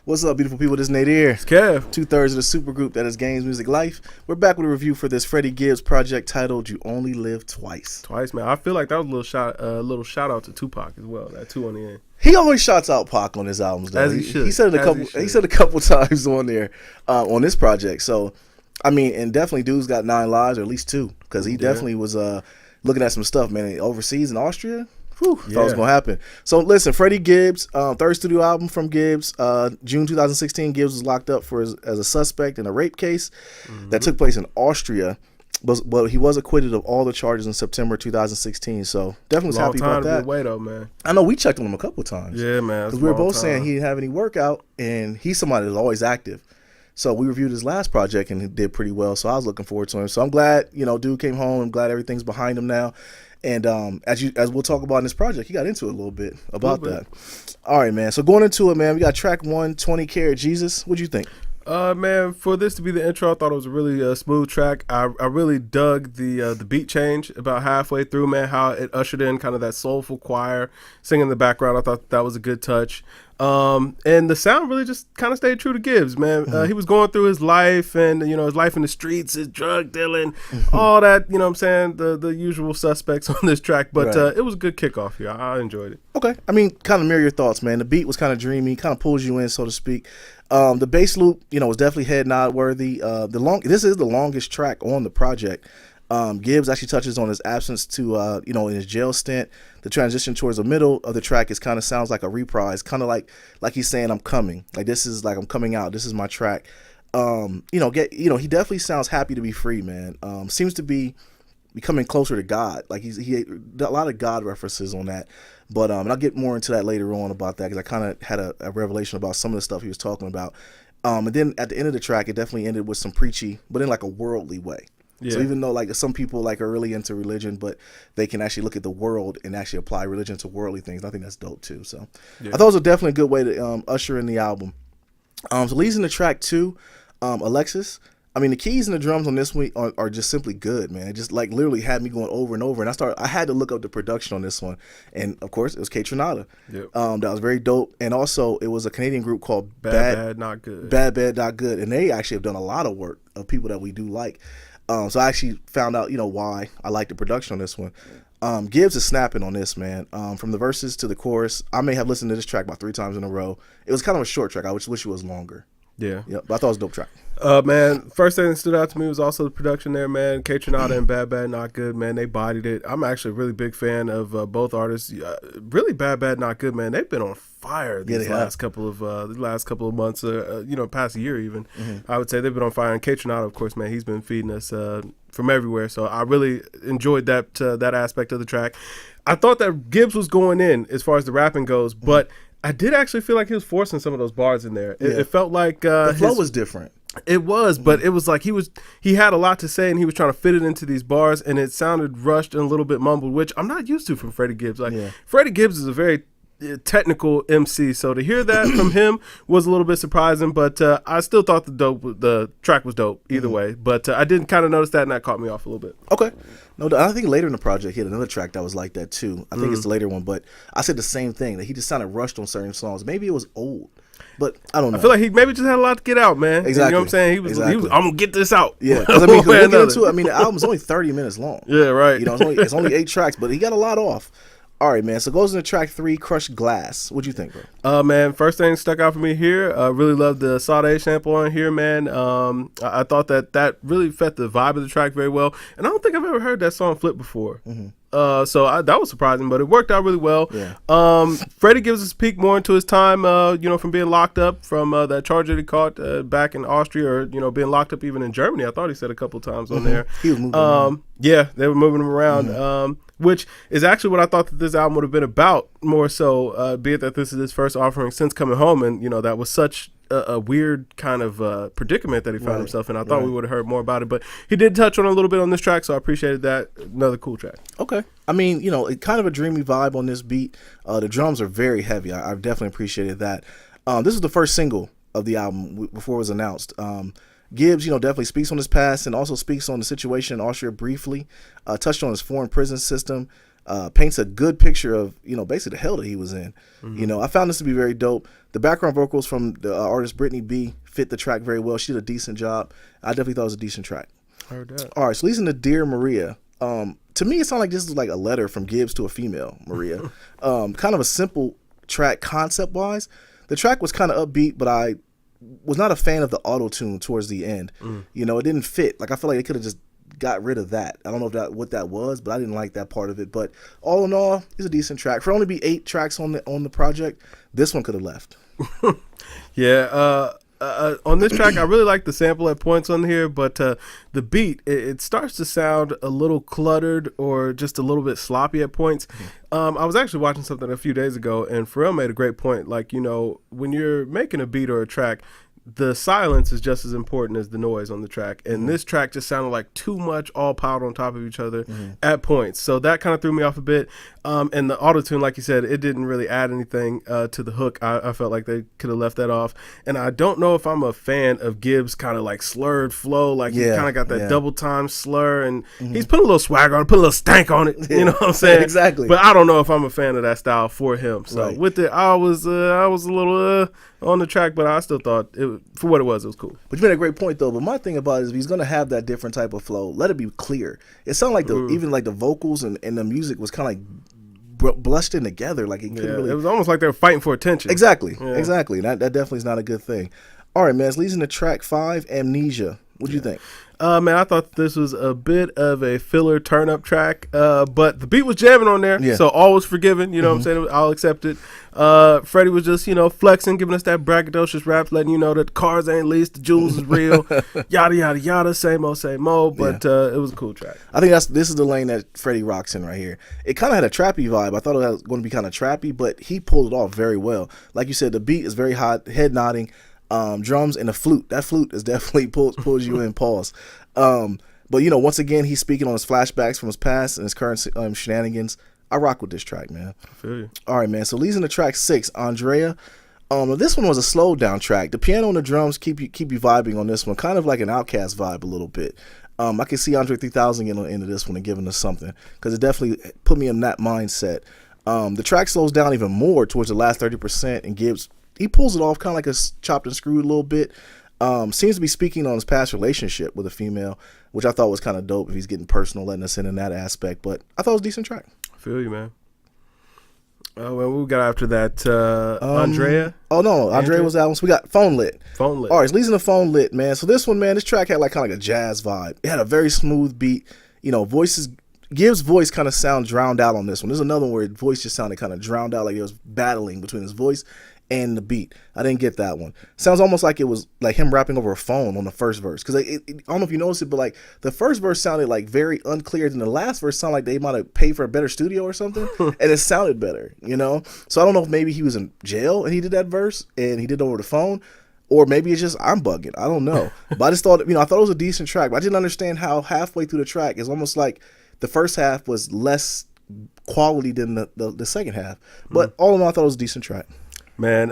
What's up, beautiful people? This is Nadir. It's Kev. 2/3 of the supergroup that is GamesMusicLyfe. We're back with a review for this Freddie Gibbs project titled "You Only Live Twice." Twice, man. I feel like that was a little shout out to Tupac as well. That 2 on the end. He always shouts out Pac on his albums, though. As he should. He said it a couple. He said a couple times on there, on this project. So, I mean, and definitely, dude's got 9 lives, or at least 2, because he definitely was looking at some stuff, man. Overseas in Austria. Whew, thought it was going to happen. So, listen, Freddie Gibbs, third studio album from Gibbs. June 2016, Gibbs was locked up as a suspect in a rape case that took place in Austria. But he was acquitted of all the charges in September 2016. So, definitely was happy about that. Way, though, man. I know we checked on him a couple times. Yeah, man. Because we were both saying he didn't have any workout, and he's somebody that's always active. So, we reviewed his last project, and he did pretty well. So, I was looking forward to him. So, I'm glad, dude came home. I'm glad everything's behind him now. And as we'll talk about in this project, he got into it a little bit about that. All right, man. So going into it, man, we got track 1, 20 Karat Jesus. What'd you think? Man, for this to be the intro, I thought it was a really smooth track. I really dug the beat change about halfway through, man, how it ushered in kind of that soulful choir singing in the background. I thought that was a good touch. And the sound really just kind of stayed true to Gibbs, man. He was going through his life and, his life in the streets, his drug dealing, all that, what I'm saying, the usual suspects on this track. But it was a good kickoff here. I enjoyed it. Okay. I mean, kind of mirror your thoughts, man. The beat was kind of dreamy, kind of pulls you in, so to speak. The bass loop, was definitely head nod worthy. This is the longest track on the project. Gibbs actually touches on his absence to, in his jail stint. The transition towards the middle of the track is kind of sounds like a reprise, kind of like he's saying, "I'm coming." Like this is like I'm coming out. This is my track. He definitely sounds happy to be free, man. Seems to be becoming closer to God. Like he a lot of God references on that. But and I'll get more into that later on about that because I kind of had a revelation about some of the stuff he was talking about. And then at the end of the track, it definitely ended with some preachy, but in like a worldly way. Yeah. So even though like some people are really into religion, but they can actually look at the world and actually apply religion to worldly things. I think that's dope too. So I thought it was definitely a good way to usher in the album. So leads into track 2, Alexis. I mean, the keys and the drums on this one are just simply good, man. It just like literally had me going over and over. And I had to look up the production on this one. And of course, it was Kaytranada. Yep. That was very dope. And also, it was a Canadian group called Bad Not Good. Bad Not Good. And they actually have done a lot of work of people that we do like. So I actually found out, why I like the production on this one. Gibbs is snapping on this, man. From the verses to the chorus, I may have listened to this track about 3 times in a row. It was kind of a short track. I wish it was longer. Yeah. Yep. But I thought it was a dope track. Man, first thing that stood out to me was also the production there, man. Kaytranada and Bad Not Good, man. They bodied it. I'm actually a really big fan of both artists. Really, Bad Not Good, man. They've been on fire these last couple of months. Past year even. I would say they've been on fire. And Kaytranada, of course, man, he's been feeding us from everywhere. So I really enjoyed that aspect of the track. I thought that Gibbs was going in as far as the rapping goes, but I did actually feel like he was forcing some of those bars in there. It felt like the flow was different. It was, but it was like he had a lot to say and he was trying to fit it into these bars, and it sounded rushed and a little bit mumbled, which I'm not used to from Freddie Gibbs. Freddie Gibbs is a very technical MC, so to hear that from him was a little bit surprising, but I still thought the track was dope either way, but I didn't kind of notice that, and that caught me off a little bit. Okay. No, I think later in the project he had another track that was like that too. I think it's the later one, but I said the same thing, that he just sounded rushed on certain songs. Maybe it was old, but I don't know. I feel like he maybe just had a lot to get out, man. Exactly. You know what I'm saying? He was I'm gonna get this out. Yeah, because we'll get into it. I mean, the album's only 30 minutes long. Yeah, right. It's only 8 tracks, but he got a lot off. All right, man. So it goes into track 3, Crushed Glass. What'd you think, bro? Man, first thing stuck out for me here. Really loved the Sade sample on here, man. I thought that really fit the vibe of the track very well. And I don't think I've ever heard that song flip before. So that was surprising, but it worked out really well. Yeah. Freddie gives us a peek more into his time, from being locked up from that charge that he caught back in Austria, or being locked up even in Germany. I thought he said a couple times on there. He was moving around. Yeah, they were moving him around. Which is actually what I thought that this album would have been about, more so, be it that this is his first offering since coming home, and that was such a weird kind of predicament that he found himself in. I thought we would have heard more about it, but he did touch on a little bit on this track, so I appreciated that. Another cool track. Okay. I mean, it kind of a dreamy vibe on this beat. The drums are very heavy. I've definitely appreciated that. This is the first single of the album before it was announced. Gibbs, definitely speaks on his past and also speaks on the situation in Austria briefly, touched on his foreign prison system, paints a good picture of, basically the hell that he was in. I found this to be very dope. The background vocals from the artist Brittany B fit the track very well. She did a decent job. I definitely thought it was a decent track. Heard that. All right, so listen to Dear Maria. To me, it sounded like this is like a letter from Gibbs to a female, Maria. Kind of a simple track concept-wise. The track was kind of upbeat, but I was not a fan of the auto-tune towards the end. It didn't fit. Like, I feel like they could have just got rid of that. I don't know what that was, but I didn't like that part of it. But all in all, it's a decent track. For only be 8 tracks on the project, this one could have left. Yeah, on this track, I really like the sample at points on here, but the beat, it starts to sound a little cluttered or just a little bit sloppy at points. I was actually watching something a few days ago, and Pharrell made a great point. Like, when you're making a beat or a track, the silence is just as important as the noise on the track. And this track just sounded like too much all piled on top of each other at points. So that kind of threw me off a bit. And the auto-tune, like you said, it didn't really add anything to the hook. I felt like they could have left that off. And I don't know if I'm a fan of Gibbs' kind of like slurred flow. Like he kind of got that double time slur. And he's put a little swagger on it, put a little stank on it. You know what I'm saying? Exactly. But I don't know if I'm a fan of that style for him. So with it, I was a little on the track, but I still thought for what it was cool. But you made a great point though. But my thing about it is, if he's gonna have that different type of flow, let it be clear. It sounded like even like the vocals and the music was kind of like blushed in together. Like it couldn't really. It was almost like they were fighting for attention. Exactly. That definitely is not a good thing. All right, man. It's leading to track 5, Amnesia. What'd you think? Man, I thought this was a bit of a filler turn-up track, but the beat was jamming on there, so all was forgiven. You know what I'm saying? I'll accept it. Freddie was just, flexing, giving us that braggadocious rap, letting you know that cars ain't leased, the jewels is real, yada, yada, yada, same old, but it was a cool track. I think this is the lane that Freddie rocks in right here. It kind of had a trappy vibe. I thought it was going to be kind of trappy, but he pulled it off very well. Like you said, the beat is very hot, head nodding. Drums and the flute. That flute is definitely pulls you in. Pause. But once again, he's speaking on his flashbacks from his past and his current shenanigans. I rock with this track, man. I feel you. All right, man. So leads into track 6, Andrea. This one was a slow down track. The piano and the drums keep you vibing on this one, kind of like an Outkast vibe a little bit. I can see Andre 3000 into this one and giving us something, because it definitely put me in that mindset. The track slows down even more towards the last 30%, and Gibbs, he pulls it off kind of like a chopped and screwed a little bit. Seems to be speaking on his past relationship with a female, which I thought was kind of dope if he's getting personal, letting us in that aspect. But I thought it was a decent track. I feel you, man. Well, we got after that Andrea. Oh, no. Andrea was that one. So we got Phone Lit. Phone Lit. All right, it's leading to Phone Lit, man. So this one, man, this track had like kind of like a jazz vibe. It had a very smooth beat. Voices. Gibbs' voice kind of sound drowned out on this one. There's another one where his voice just sounded kind of drowned out, like it was battling between his voice and the beat. I didn't get that one. Sounds almost like it was like him rapping over a phone on the first verse. Because I don't know if you noticed it, but like the first verse sounded like very unclear. Then the last verse sounded like they might have paid for a better studio or something. And it sounded better, So I don't know if maybe he was in jail and he did that verse and he did it over the phone. Or maybe it's just I'm bugging. I don't know. But I just thought, I thought it was a decent track. But I didn't understand how halfway through the track, it's almost like the first half was less quality than the second half. But all in all, I thought it was a decent track. Man,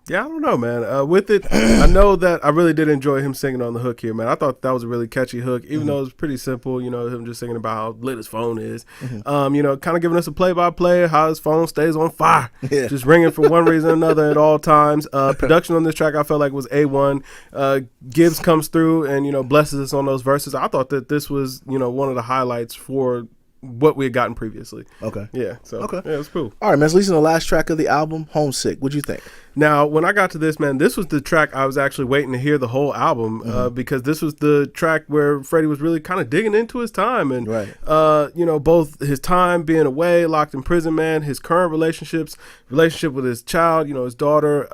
yeah, I don't know, man. With it, I know that I really did enjoy him singing on the hook here, man. I thought that was a really catchy hook, even though it was pretty simple, him just singing about how lit his phone is. Kind of giving us a play-by-play, how his phone stays on fire, just ringing for one reason or another at all times. Production on this track, I felt like was A1. Gibbs comes through and, blesses us on those verses. I thought that this was, one of the highlights for what we had gotten previously. Okay. Yeah. So, okay. Yeah, it was cool. All right, man. Let's listen to the last track of the album, Homesick. What'd you think? Now, when I got to this, man, this was the track I was actually waiting to hear the whole album because this was the track where Freddie was really kind of digging into his time and, both his time being away, locked in prison, man, his current relationship with his child, his daughter,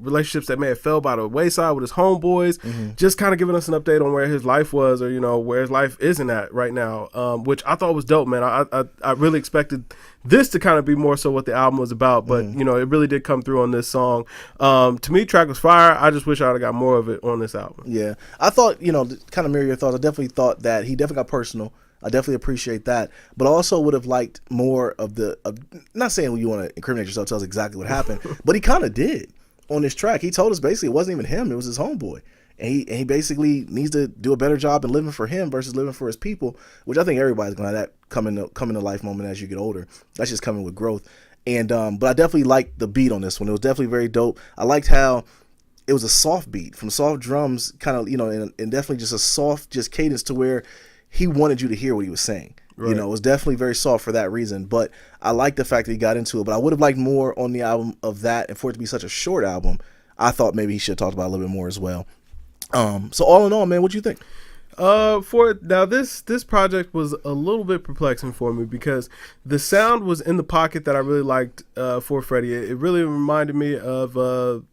relationships that may have fell by the wayside with his homeboys, just kind of giving us an update on where his life was or, where his life isn't at right now, which I thought was dope, man. I really expected this to kind of be more so what the album was about, but it really did come through on this song. To me, track was fire. I just wish I would have got more of it on this album. Yeah, I thought, kind of mirror your thoughts. I definitely thought that he definitely got personal. I definitely appreciate that, but I also would have liked more of not saying you want to incriminate yourself, tell us exactly what happened, but he kind of did on this track. He told us basically it wasn't even him, it was his homeboy. he basically needs to do a better job in living for him versus living for his people, which I think everybody's gonna have that come into life moment as you get older. That's just coming with growth. And but I definitely liked the beat on this one. It was definitely very dope. I liked how it was a soft beat from soft drums, kind of, and definitely just a soft just cadence to where he wanted you to hear what he was saying. Right. It was definitely very soft for that reason. But I like the fact that he got into it. But I would have liked more on the album of that, and for it to be such a short album, I thought maybe he should have talked about it a little bit more as well. So all in all, man, what do you think? This project was a little bit perplexing for me because the sound was in the pocket that I really liked for Freddie. It really reminded me of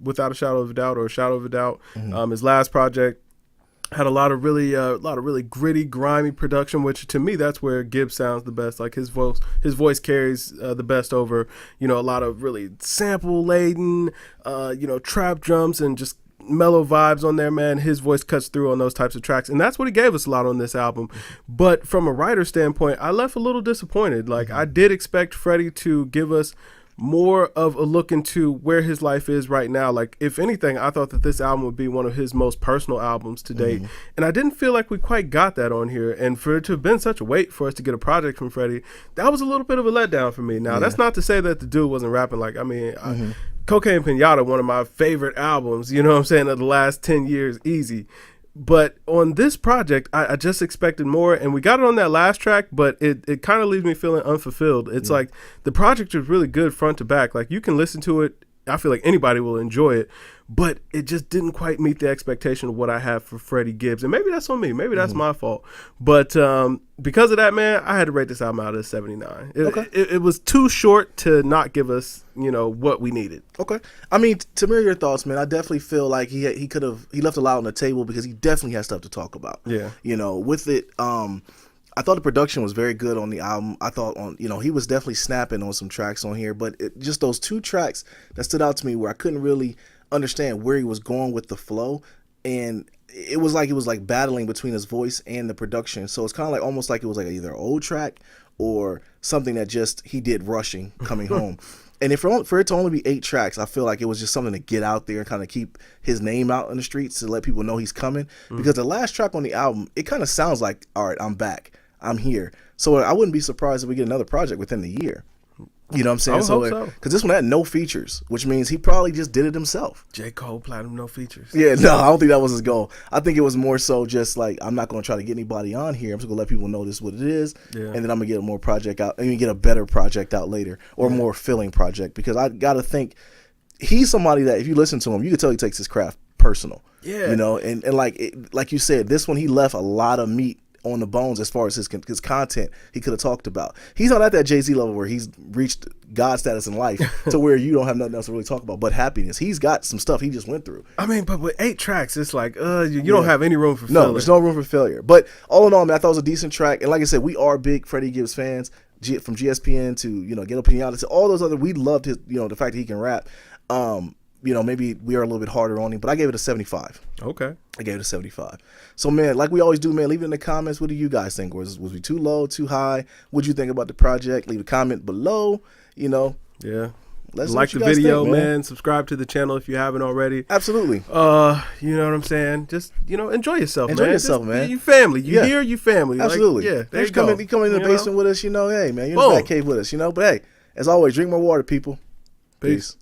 Without a Shadow of a Doubt or Shadow of a Doubt. Mm-hmm. His last project had a lot of really gritty, grimy production, which to me that's where Gibbs sounds the best. Like his voice carries the best over a lot of really sample laden, trap drums and just mellow vibes on there, man. His voice cuts through on those types of tracks, and that's what he gave us a lot on this album. But from a writer standpoint, I left a little disappointed. Like, I did expect Freddie to give us more of a look into where his life is right now. Like, if anything, I thought that this album would be one of his most personal albums to date, and I didn't feel like we quite got that on here. And for it to have been such a wait for us to get a project from Freddie, that was a little bit of a letdown for me. Now, that's not to say that the dude wasn't rapping. Like, I mean, Cocaine Pinata, one of my favorite albums, of the last 10 years, easy. But on this project, I just expected more, and we got it on that last track, but it kind of leaves me feeling unfulfilled. It's like the project was really good front to back. Like, you can listen to it. I feel like anybody will enjoy it, but it just didn't quite meet the expectation of what I have for Freddie Gibbs. And maybe that's on me. Maybe that's my fault. But because of that, man, I had to rate this album out of 79. It was too short to not give us, what we needed. Okay. I mean, to mirror your thoughts, man, I definitely feel like he left a lot on the table because he definitely has stuff to talk about. Yeah. With it, I thought the production was very good on the album. I thought he was definitely snapping on some tracks on here, but just those two tracks that stood out to me where I couldn't really understand where he was going with the flow, and it was like battling between his voice and the production. So it's kind of like almost like it was like either an old track or something that just he did rushing coming home. And for it to only be 8 tracks, I feel like it was just something to get out there and kind of keep his name out in the streets to let people know he's coming. Because the last track on the album, it kind of sounds like, all right, I'm back. I'm here. So I wouldn't be surprised if we get another project within the year. You know what I'm saying? So. Because this one had no features, which means he probably just did it himself. J. Cole, Platinum, no features. Yeah, no, I don't think that was his goal. I think it was more so just like, I'm not going to try to get anybody on here. I'm just going to let people know this is what it is. Yeah. And then I'm going to get a more project out. And get a better project out later or a more filling project. Because I got to think he's somebody that if you listen to him, you can tell he takes his craft personal. Yeah. And like you said, this one he left a lot of meat on the bones as far as his content he could have talked about. He's not at that Jay-Z level where he's reached God status in life to where you don't have nothing else to really talk about but happiness. He's got some stuff he just went through. I mean, but with 8 tracks, it's like you don't have any room for failure. No, there's no room for failure. But all in all, man, I thought it was a decent track. And like I said, we are big Freddie Gibbs fans, from GSPN to Ghetto Pinata to all those other. We loved his the fact that he can rap. Maybe we are a little bit harder on him, but I gave it a 75. Okay. I gave it a 75. So, man, like we always do, man, leave it in the comments. What do you guys think? Was we too low, too high? What'd you think about the project? Leave a comment below, Yeah. Let's like the video, think, man. Subscribe to the channel if you haven't already. Absolutely. You know what I'm saying? Just, enjoy yourself, man. Enjoy yourself, man. You family. You here, you family. Absolutely. Like, there you go. You come in the basement with us, hey, man. You're in the back cave with us, But, hey, as always, drink more water, people. Peace.